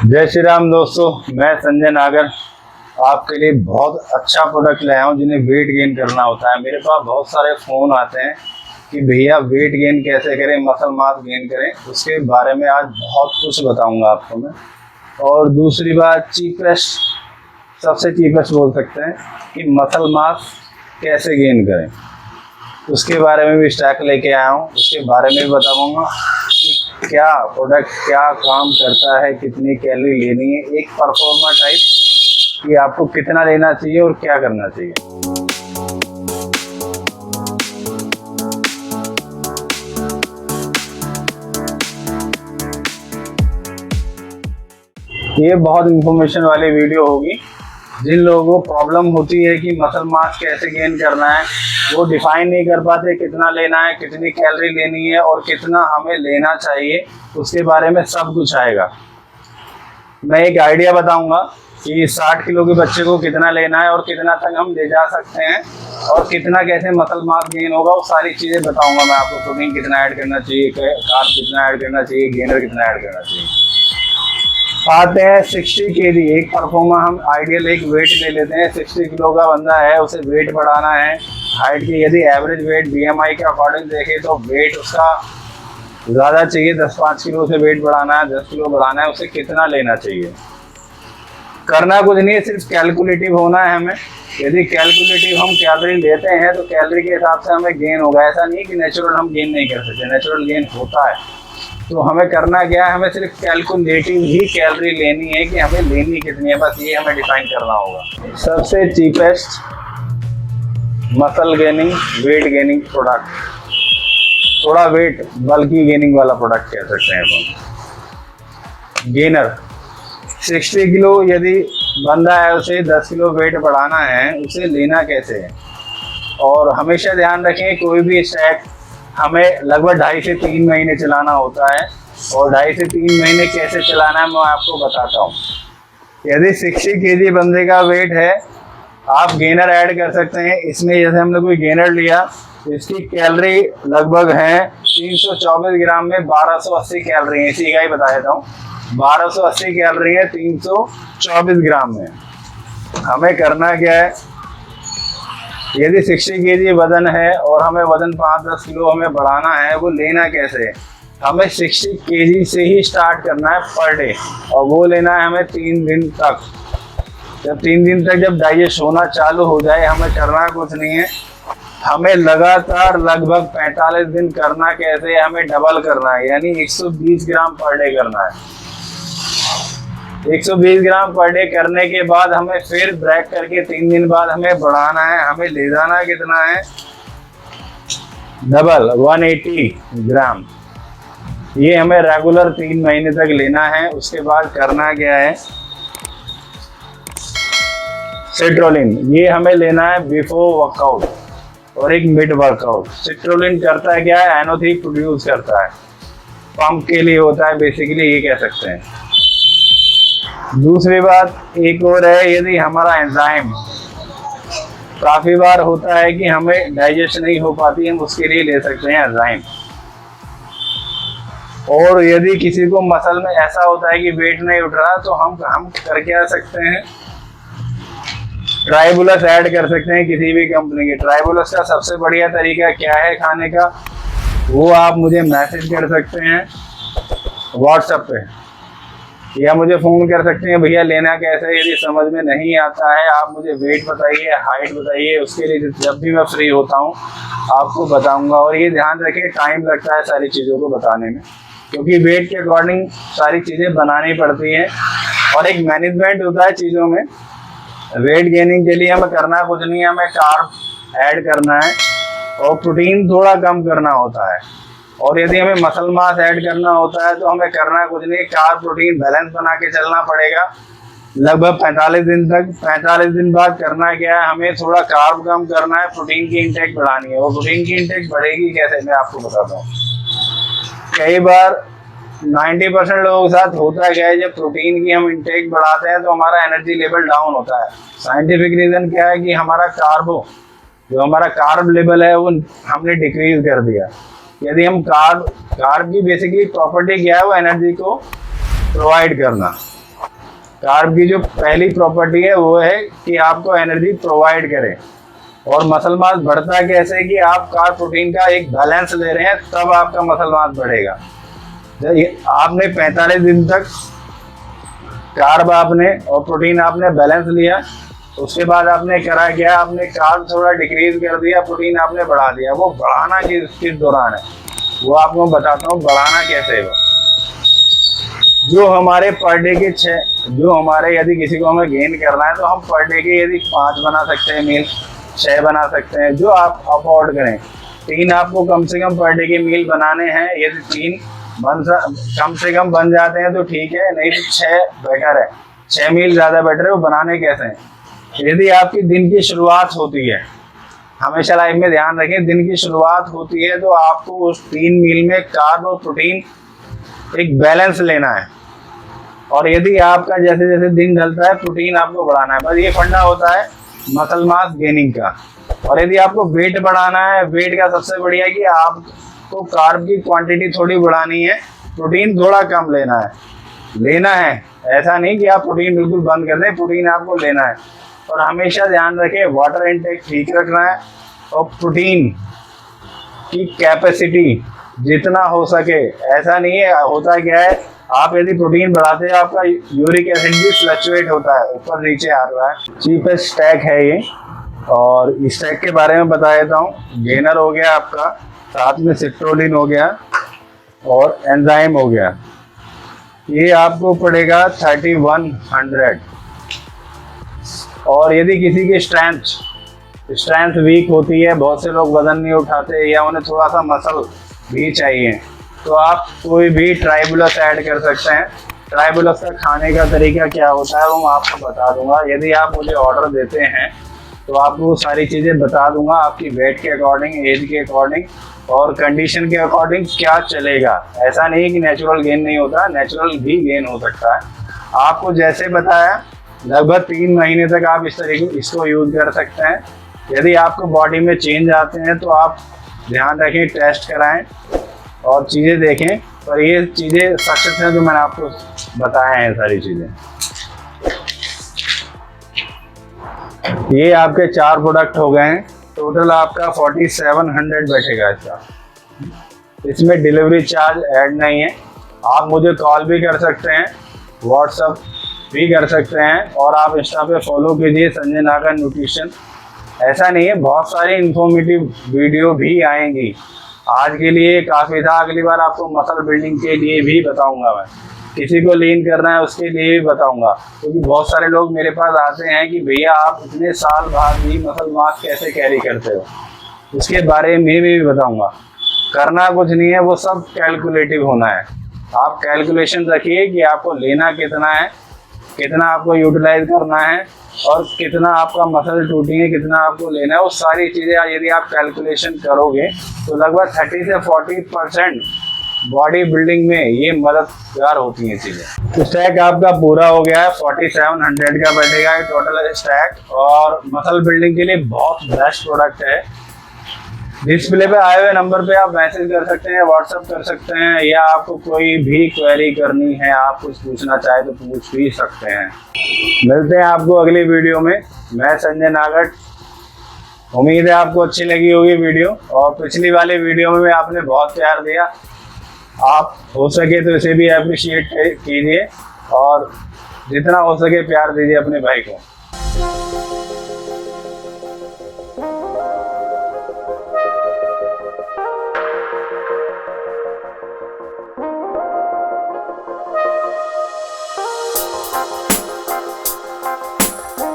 जय श्री राम दोस्तों, मैं संजय नागर आपके लिए बहुत अच्छा प्रोडक्ट लाया हूँ जिन्हें वेट गेन करना होता है। मेरे पास बहुत सारे फ़ोन आते हैं कि भैया वेट गेन कैसे करें, मसल मास गेन करें। उसके बारे में आज बहुत कुछ बताऊंगा आपको मैं। और दूसरी बात, चीपेस्ट, सबसे चीपेस्ट बोल सकते हैं कि मसल मास कैसे गेन करें, उसके बारे में भी स्टॉक लेके आया हूँ। उसके बारे में भी बताऊंगा कि क्या प्रोडक्ट क्या काम करता है, कितनी कैलोरी लेनी है, एक परफॉर्मर टाइप कि आपको कितना लेना चाहिए और क्या करना चाहिए। ये बहुत इंफॉर्मेशन वाली वीडियो होगी। जिन लोगों को प्रॉब्लम होती है कि मसल मास कैसे गेन करना है, वो डिफाइन नहीं कर पाते कितना लेना है, कितनी कैलोरी लेनी है और कितना हमें लेना चाहिए, उसके बारे में सब कुछ आएगा। मैं एक आइडिया बताऊंगा कि 60 किलो के बच्चे को कितना लेना है और कितना तक हम ले जा सकते हैं और कितना कैसे मसल मास गेन होगा, वो सारी चीज़ें बताऊंगा मैं आपको। प्रोटीन कितना ऐड करना चाहिए, कार्ब कितना ऐड करना चाहिए, गेनर कितना ऐड करना चाहिए। आते हैं 60 kg, एक परफॉर्मर हम आइडियल एक वेट ले लेते हैं। 60 किलो का बंदा है, उसे वेट बढ़ाना है। हाइट की यदि एवरेज वेट BMI के अकॉर्डिंग देखें तो वेट उसका ज़्यादा चाहिए, 10-5 किलो से वेट बढ़ाना है, 10 किलो बढ़ाना है, उसे कितना लेना चाहिए। करना कुछ नहीं है, सिर्फ कैलकुलेटिव होना है हमें। यदि कैलकुलेटिव हम कैलोरी लेते हैं तो कैलोरी के हिसाब से हमें गेन होगा। ऐसा नहीं कि नेचुरल हम गेन नहीं कर सकते, नेचुरल गेन होता है। तो हमें करना क्या है, हमें सिर्फ कैलकुलेटिव ही कैलोरी लेनी है कि हमें लेनी कितनी है, बस ये हमें डिफाइन करना होगा। सबसे cheapest muscle gaining, weight gaining product, थोड़ा वेट बल्कि गेनिंग वाला प्रोडक्ट कह सकते हैं अपन। गेनर 60 किलो यदि बंदा है, उसे 10 किलो वेट बढ़ाना है, उसे लेना कैसे है। और हमेशा ध्यान रखें, कोई भी स्टैक हमें लगभग 2.5 से 3 महीने चलाना होता है। और 2.5 से 3 महीने कैसे चलाना है मैं आपको बताता हूँ। यदि 60 kg बंदे का वेट है, आप गेनर ऐड कर सकते हैं इसमें। जैसे हमने कोई गेनर लिया, इसकी कैलोरी लगभग है 324 ग्राम में 1280 कैलोरी है। इसी का ही बता देता हूँ, 1280 कैलोरी है 324 ग्राम में। हमें करना क्या है, यदि 60 kg वजन है और हमें वजन 5-10 किलो हमें बढ़ाना है, वो लेना कैसे है। हमें 60 kg से ही स्टार्ट करना है पर डे, और वो लेना है हमें 3 दिन तक। जब 3 दिन तक जब डाइजेस्ट होना चालू हो जाए, हमें करना कुछ नहीं है, हमें लगातार लगभग 45 दिन करना कैसे है, हमें डबल करना है, यानी 120 ग्राम पर डे करना है। 120 ग्राम पर डे करने के बाद हमें फिर ब्रेक करके 3 दिन बाद हमें बढ़ाना है। हमें ले जाना कितना है, डबल 180 ग्राम। ये हमें रेगुलर 3 महीने तक लेना है। उसके बाद करना क्या है, सिट्रोलिन, ये हमें लेना है बिफोर वर्कआउट और एक मिड वर्कआउट। सिट्रोलिन करता है क्या है, NO3 प्रोड्यूस करता है, पंप के लिए होता है बेसिकली, ये कह सकते हैं। दूसरी बात एक और है, यदि हमारा एंजाइम, काफ़ी बार होता है कि हमें डाइजेस्ट नहीं हो पाती, हम उसके लिए ले सकते हैं एंजाइम। और यदि किसी को मसल में ऐसा होता है कि वेट नहीं उठ रहा, तो हम कर क्या सकते हैं, ट्राइबुलस ऐड कर सकते हैं किसी भी कंपनी के। ट्राइबुलस का सबसे बढ़िया तरीका क्या है खाने का, वो आप मुझे मैसेज कर सकते हैं व्हाट्सएप पे, या मुझे फ़ोन कर सकते हैं, भैया लेना कैसे है। यदि समझ में नहीं आता है, आप मुझे वेट बताइए, हाइट बताइए, उसके लिए जब भी मैं फ्री होता हूँ आपको बताऊंगा। और ये ध्यान रखें, टाइम लगता है सारी चीज़ों को बताने में, क्योंकि वेट के अकॉर्डिंग सारी चीज़ें बनानी पड़ती हैं और एक मैनेजमेंट होता है चीज़ों में। वेट गेनिंग के लिए हमें करना कुछ नहीं है, हमें कार्ब ऐड करना है और प्रोटीन थोड़ा कम करना होता है। और यदि हमें मसल मास ऐड करना होता है तो हमें करना कुछ नहीं, कार्ब प्रोटीन बैलेंस बना के चलना पड़ेगा लगभग 45 दिन तक। 45 दिन बाद करना क्या है, हमें थोड़ा कार्ब कम करना है, प्रोटीन की इंटेक बढ़ानी है। और प्रोटीन की इंटेक बढ़ेगी कैसे, मैं आपको बताता हूँ। कई बार 90% लोगों के साथ होता क्या है, जब प्रोटीन की हम इंटेक बढ़ाते हैं तो हमारा एनर्जी लेवल डाउन होता है। साइंटिफिक रीज़न क्या है कि हमारा हमारा कार्ब लेवल है वो हमने डिक्रीज कर दिया। यदि हम कार्ब की बेसिकली प्रॉपर्टी क्या है, वो एनर्जी को प्रोवाइड करना। कार्ब की जो पहली प्रॉपर्टी है वो है कि आपको एनर्जी प्रोवाइड करे। और मसल मास बढ़ता कैसे कि आप कार्ब प्रोटीन का एक बैलेंस ले रहे हैं, तब आपका मसल मास बढ़ेगा। जब आपने 45 दिन तक कार्ब आपने और प्रोटीन आपने बैलेंस लिया, उसके बाद आपने करा क्या, आपने कार्ब थोड़ा डिक्रीज कर दिया, प्रोटीन आपने बढ़ा दिया। वो बढ़ाना किस दौरान है वो आपको बताता हूँ, बढ़ाना कैसे है। जो हमारे पर डे के यदि किसी को हमें गेन करना है तो हम पर डे के यदि 5 बना सकते हैं मील, 6 बना सकते हैं, जो आप अफोर्ड करें। 3 आपको कम से कम पर डे के मील बनाने हैं। यदि 3 कम से कम बन जाते हैं तो ठीक है, नहीं तो 6 बेटर है। 6 मील ज़्यादा बेटर है। वो बनाने कैसे हैं, यदि आपकी दिन की शुरुआत होती है, हमेशा लाइफ में ध्यान रखें, दिन की शुरुआत होती है तो आपको उस 3 मील में कार्ब और प्रोटीन एक बैलेंस लेना है। और यदि आपका जैसे जैसे दिन ढलता है प्रोटीन आपको बढ़ाना है। बस ये फंडा होता है मसल मास गेनिंग का। और यदि आपको वेट बढ़ाना है, वेट का सबसे बढ़िया कि आपको कार्ब की क्वांटिटी थोड़ी बढ़ानी है, प्रोटीन थोड़ा कम लेना है। ऐसा नहीं कि आप प्रोटीन बिल्कुल बंद कर दें, प्रोटीन आपको लेना है। और हमेशा ध्यान रखें वाटर इनटेक ठीक रखना है और प्रोटीन की कैपेसिटी जितना हो सके। ऐसा नहीं है, होता क्या है, आप यदि प्रोटीन बढ़ाते हैं आपका यूरिक एसिड भी फ्लक्चुएट होता है, ऊपर नीचे आ रहा है। चीपेस्ट स्टैक है ये। और इस स्टैक के बारे में बता देता हूँ। गेनर हो गया आपका, साथ में सिट्रोलिन हो गया और एंजाइम हो गया। ये आपको पड़ेगा 3100। और यदि किसी की स्ट्रेंथ वीक होती है, बहुत से लोग वजन नहीं उठाते या उन्हें थोड़ा सा मसल भी चाहिए, तो आप कोई भी ट्राइबुलस ऐड कर सकते हैं। ट्राइबुलस का खाने का तरीका क्या होता है वो मैं आपको बता दूंगा। यदि आप मुझे ऑर्डर देते हैं तो आपको वो सारी चीज़ें बता दूंगा, आपकी वेट के अकॉर्डिंग, एज के अकॉर्डिंग और कंडीशन के अकॉर्डिंग क्या चलेगा। ऐसा नहीं कि नेचुरल गेन नहीं होता, नेचुरल भी गेन हो सकता है। आपको जैसे बताया लगभग 3 महीने तक आप इस तरीके इसको यूज़ कर सकते हैं। यदि आपको बॉडी में चेंज आते हैं तो आप ध्यान रखें, टेस्ट कराएं और चीज़ें देखें। पर ये चीज़ें सक्सेस हैं जो मैंने आपको बताया है सारी चीज़ें। ये आपके 4 प्रोडक्ट हो गए हैं। टोटल आपका 4700 बैठेगा इसका। इसमें डिलीवरी चार्ज ऐड नहीं है। आप मुझे कॉल भी कर सकते हैं, व्हाट्सअप भी कर सकते हैं और आप इंस्टा पे फॉलो कीजिए संजय नागर न्यूट्रिशन। ऐसा नहीं है, बहुत सारी इंफॉर्मेटिव वीडियो भी आएंगी। आज के लिए काफ़ी था, अगली बार आपको मसल बिल्डिंग के लिए भी बताऊंगा। मैं किसी को लीन करना है उसके लिए भी बताऊंगा, क्योंकि बहुत सारे लोग मेरे पास आते हैं कि भैया आप इतने साल बाद भी मसल मास कैसे कैरी करते हो, उसके बारे में भी बताऊंगा। करना कुछ नहीं है, वो सब कैलकुलेटिव होना है। आप कैलकुलेशन रखिए कि आपको लेना कितना है, कितना आपको यूटिलाइज करना है और कितना आपका मसल टूटेंगे, कितना आपको लेना है। वो सारी चीज़ें यदि आप कैलकुलेशन करोगे तो लगभग 30 से 40% बॉडी बिल्डिंग में ये मददगार होती हैं चीज़ें। तो स्टैक आपका पूरा हो गया है, 4700 का बैठेगा टोटल स्टैक। और मसल बिल्डिंग के लिए बहुत बेस्ट प्रोडक्ट है। डिस्प्ले पे आए हुए नंबर पे आप मैसेज कर सकते हैं, व्हाट्सअप कर सकते हैं, या आपको कोई भी क्वेरी करनी है, आप कुछ पूछना चाहे तो पूछ भी सकते हैं। मिलते हैं आपको अगली वीडियो में। मैं संजय नागर। उम्मीद है आपको अच्छी लगी होगी वीडियो। और पिछली वाली वीडियो में आपने बहुत प्यार दिया, आप हो सके तो इसे भी अप्रिशिएट कीजिए और जितना हो सके प्यार दीजिए अपने भाई को।